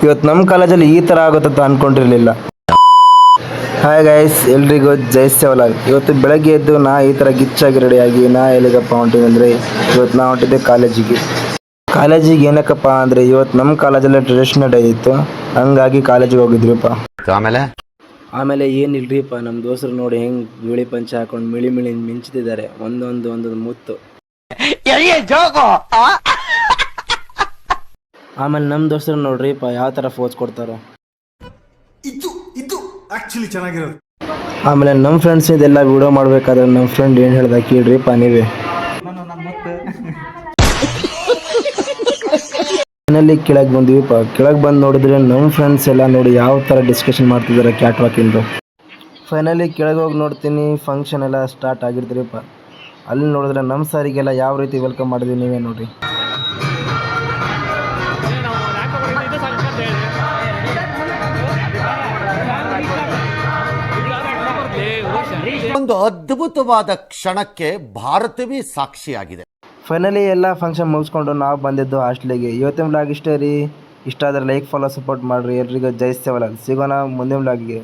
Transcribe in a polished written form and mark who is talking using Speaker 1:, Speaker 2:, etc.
Speaker 1: ಇವತ್ತು ನಮ್ಮ ಕಾಲೇಜಲ್ಲಿ ಈ ಥರ ಆಗುತ್ತಂತ ಅಂದ್ಕೊಂಡಿರಲಿಲ್ಲ. ಹಾಯ್ ಗೈಸ್, ಎಲ್ರಿಗೂ ಜೈ ಸೇವಲಾಲ್. ಇವತ್ತು ಬೆಳಗ್ಗೆ ಎದ್ದು ನಾ ಈ ಥರ ಗಿಚ್ಚಾಗಿ ರೆಡಿಯಾಗಿ ನಾ ಎಲ್ಲಿಗಪ್ಪ ಹೊಂಟಿದ್ದಂದರೆ ಇವತ್ತು ನಾ ಹೊಂಟಿದ್ದೆ ಕಾಲೇಜಿಗೆ ಏನಕ್ಕಪ್ಪ ಅಂದರೆ ಇವತ್ತು ನಮ್ಮ ಕಾಲೇಜಲ್ಲೇ ಟ್ರೆಡಿಷನಲ್ ಡೇ ಇತ್ತು, ಹಂಗಾಗಿ ಕಾಲೇಜಿಗೆ ಹೋಗಿದ್ರಿಪ್ಪ. ಆಮೇಲೆ ಏನಿಲ್ರಿಪ್ಪ, ನಮ್ಮ ದೋಸ್ತರು ನೋಡಿ ಹೆಂಗೆ ಬಿಳಿ ಪಂಚೆ ಹಾಕೊಂಡು ಮಿಳಿ ಮಿಂಚ್ತಿದ್ದಾರೆ, ಒಂದೊಂದು ಮುತ್ತು. ಆಮೇಲೆ ನಮ್ಮ ದೋಸ್ತರು ನೋಡ್ರಿಪ್ಪ ಯಾವ ಥರ ಫೋಸ್ ಕೊಡ್ತಾರೋ.
Speaker 2: ಇದು ಆಕ್ಚುಲಿ ಚೆನ್ನಾಗಿರೋದು.
Speaker 1: ಆಮೇಲೆ ನಮ್ಮ ಫ್ರೆಂಡ್ಸ್ ಇದೆಲ್ಲ ವಿಡಿಯೋ ಮಾಡಬೇಕಾದ್ರೆ ನಮ್ಮ ಫ್ರೆಂಡ್ ಏನು ಹೇಳ್ದ ಕೇಳ್ರಿಪ್ಪ ನೀವೇ. ಮನೇಲಿ ಕೆಳಗೆ ಬಂದ್ವಿಪ್ಪ. ಕೆಳಗೆ ಬಂದು ನೋಡಿದ್ರೆ ನಮ್ಮ ಫ್ರೆಂಡ್ಸ್ ಎಲ್ಲ ನೋಡಿ ಯಾವ ಥರ ಡಿಸ್ಕಷನ್ ಮಾಡ್ತಿದ್ದಾರೆ ಕ್ಯಾಟ್ ವಾಕಿಂದು. ಫೈನಲಿ ಕೆಳಗೆ ಹೋಗಿ ನೋಡ್ತೀನಿ, ಫಂಕ್ಷನ್ ಎಲ್ಲ ಸ್ಟಾರ್ಟ್ ಆಗಿರ್ತೀರಿಪ್ಪ. ಅಲ್ಲಿ ನೋಡಿದ್ರೆ ನಮ್ಮ ಸಾರಿಗೆಲ್ಲ ಯಾವ ರೀತಿ ವೆಲ್ಕಮ್ ಮಾಡಿದ್ವಿ ನೀವೇ ನೋಡಿರಿ.
Speaker 3: ಒಂದು ಅದ್ಭುತವಾದ ಕ್ಷಣಕ್ಕೆ ಭಾರತವೇ ಸಾಕ್ಷಿಯಾಗಿದೆ.
Speaker 1: ಫೈನಲಿ ಎಲ್ಲ ಫಂಕ್ಷನ್ ಮುಗಿಸ್ಕೊಂಡು ನಾವು ಬಂದಿದ್ದು ಹಾಸ್ಟೆಲಿಗೆ. ಇವತ್ತಿನ ವ್ಲಾಗ್ ಇಷ್ಟೇ ರೀ. ಇಷ್ಟ ಆದರೆ ಲೈಕ್, ಫಾಲೋ, ಸಪೋರ್ಟ್ ಮಾಡಿರಿ. ಎಲ್ರಿಗೂ ಜೈ ಸೇವಲಾಲ್. ಸಿಗೋಣ ಮುಂದಿನ ವ್ಲಾಗಿಗೆ.